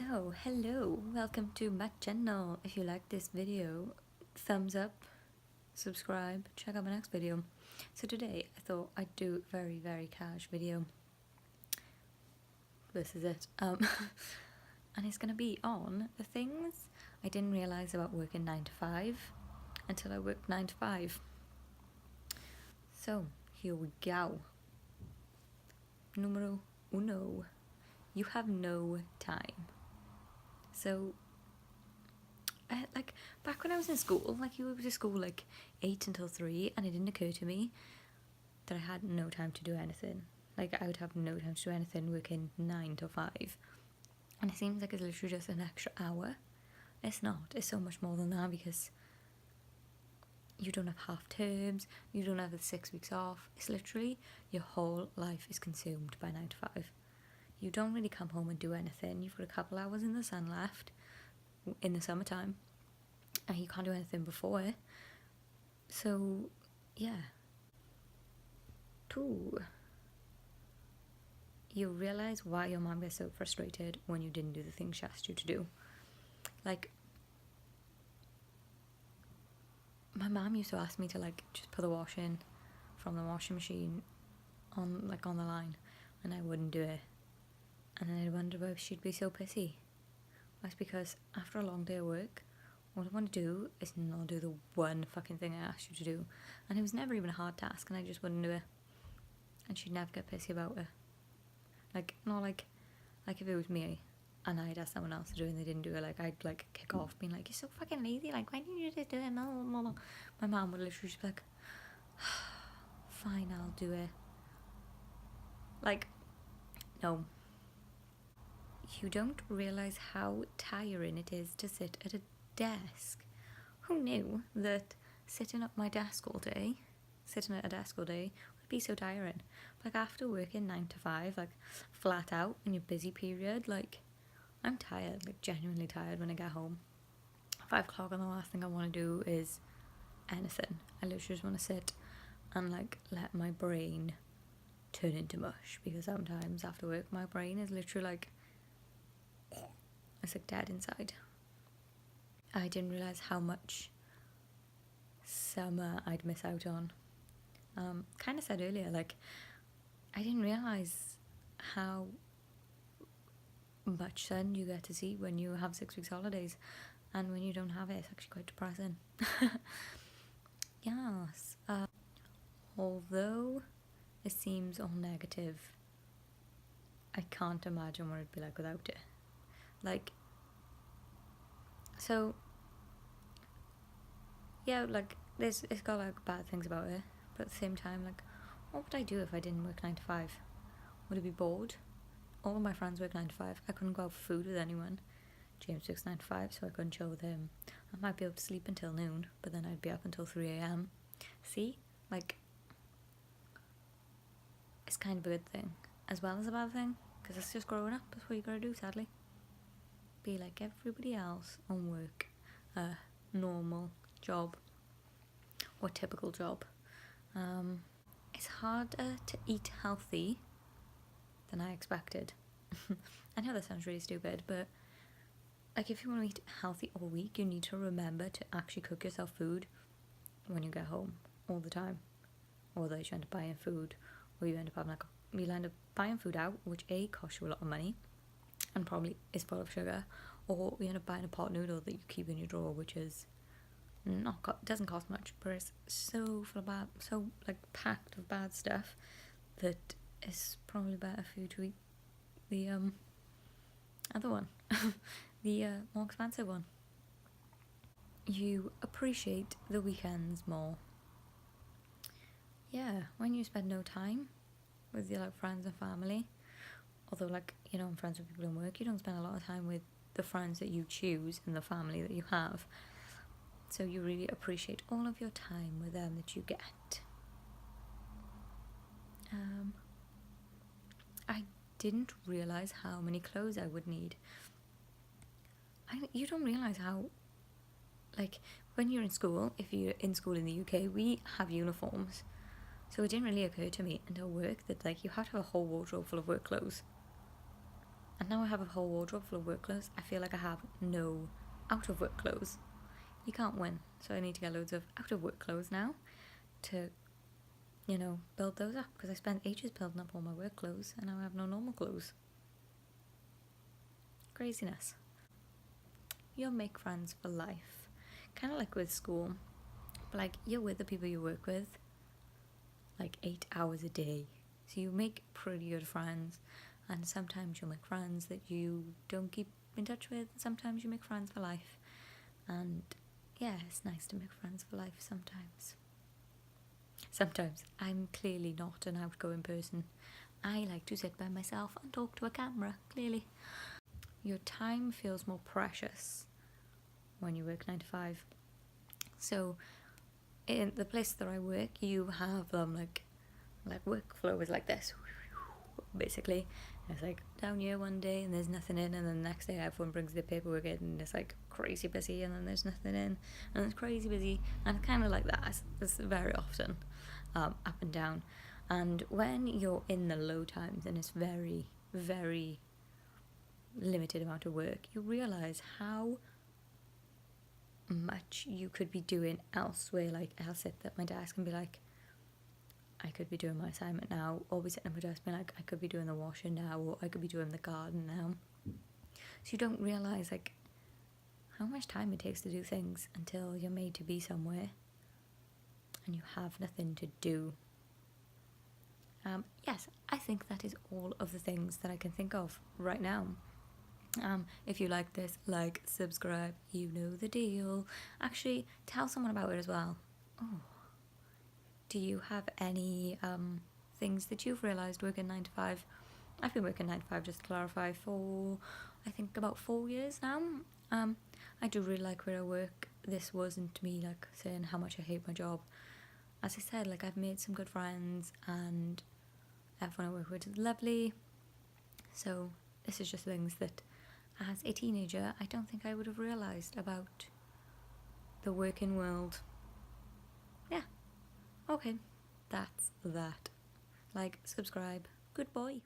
So, hello, welcome to my channel. If you like this video, thumbs up, subscribe, check out my next video. So today I thought I'd do a very cash video. This is it. And it's gonna be on the things I didn't realise about working 9 to 5 until I worked 9 to 5. So, here we go. Numero uno. You have no time. So, back when I was in school, you went to school 8 until 3, and it didn't occur to me that I had no time to do anything. I would have no time to do anything working 9 till 5. And it seems like it's literally just an extra hour. It's not. It's so much more than that because you don't have half terms, you don't have the 6 weeks off. It's literally your whole life is consumed by 9 to 5. You don't really come home and do anything. You've got a couple hours in the sun left in the summertime, and you can't do anything before it. So, yeah. 2. You realise why your mum gets so frustrated when you didn't do the things she asked you to do. My mum used to ask me to just put the washing from the washing machine on the line, and I wouldn't do it. And then I'd wonder why she'd be so pissy. That's because after a long day of work, all I want to do is not do the one fucking thing I asked you to do. And it was never even a hard task, and I just wouldn't do it. And she'd never get pissy about it. Not if it was me and I'd ask someone else to do it and they didn't do it, I'd kick off being like, you're so fucking lazy, why didn't you just do it? My mum would literally just be like, fine, I'll do it. No. You don't realise how tiring it is to sit at a desk. Who knew that sitting at a desk all day would be so tiring? After working 9 to 5, flat out in your busy period, I'm tired, genuinely tired when I get home. 5 o'clock and the last thing I want to do is anything. I literally just want to sit and let my brain turn into mush, because sometimes after work my brain is literally it's dead inside. I didn't realise how much summer I'd miss out on. Kind of said earlier, I didn't realise how much sun you get to see when you have 6 weeks holidays, and when you don't have it, it's actually quite depressing. Yes. Although it seems all negative, I can't imagine what it'd be like without it. So, yeah, it's got bad things about it, but at the same time, what would I do if I didn't work 9 to 5? Would I be bored? All of my friends work 9 to 5. I couldn't go out for food with anyone. James works 9 to 5, so I couldn't chill with him. I might be able to sleep until noon, but then I'd be up until 3 a.m. See? It's kind of a good thing, as well as a bad thing, because it's just growing up. That's what you gotta do, sadly. Be like everybody else and work a normal job or typical job. It's harder to eat healthy than I expected. I know that sounds really stupid, but if you want to eat healthy all week, you need to remember to actually cook yourself food when you get home all the time. Although you end up buying food, or you end up having you'll end up buying food out, which A, costs you a lot of money and probably is full of sugar, or you end up buying a pot noodle that you keep in your drawer, which is doesn't cost much, but it's so full of packed of bad stuff that it's probably better for you to eat the other one, the more expensive one. You appreciate the weekends more. Yeah, when you spend no time with your friends and family. Although I'm friends with people in work, you don't spend a lot of time with the friends that you choose and the family that you have. So you really appreciate all of your time with them that you get. I didn't realise how many clothes I would need. You don't realise how, when you're in school, if you're in school in the UK, we have uniforms. So it didn't really occur to me until work that you have to have a whole wardrobe full of work clothes. And now I have a whole wardrobe full of work clothes. I feel like I have no out of work clothes. You can't win. So I need to get loads of out of work clothes now to, build those up, because I spent ages building up all my work clothes and now I have no normal clothes. Craziness. You'll make friends for life. Kind of like with school. But like, you're with the people you work with like 8 hours a day. So you make pretty good friends. And sometimes you'll make friends that you don't keep in touch with. Sometimes you make friends for life. And yeah, it's nice to make friends for life sometimes. Sometimes I'm clearly not an outgoing person. I like to sit by myself and talk to a camera, clearly. Your time feels more precious when you work 9 to 5. So in the place that I work, you have like workflow is like this, basically. It's like down here one day and there's nothing in, and then the next day everyone brings their paperwork in and it's like crazy busy, and then there's nothing in and it's crazy busy, and it's kind of like that. It's very often up and down. And when you're in the low times and it's very, very limited amount of work, you realise how much you could be doing elsewhere. Like, I'll sit at my desk and be like, I could be doing my assignment now, or be sitting at my desk being like, I could be doing the washing now, or I could be doing the garden now. So you don't realise like how much time it takes to do things until you're made to be somewhere and you have nothing to do. Yes, I think that is all of the things that I can think of right now. If you like this, like, subscribe, you know the deal. Actually, tell someone about it as well. Oh, do you have any things that you've realised working 9 to 5? I've been working 9 to 5, just to clarify, for I think about 4 years now. I do really like where I work. This wasn't me like saying how much I hate my job. As I said, like, I've made some good friends and everyone I work with is lovely. So this is just things that as a teenager I don't think I would have realised about the working world. Yeah, okay, that's that. Like, subscribe, good boy.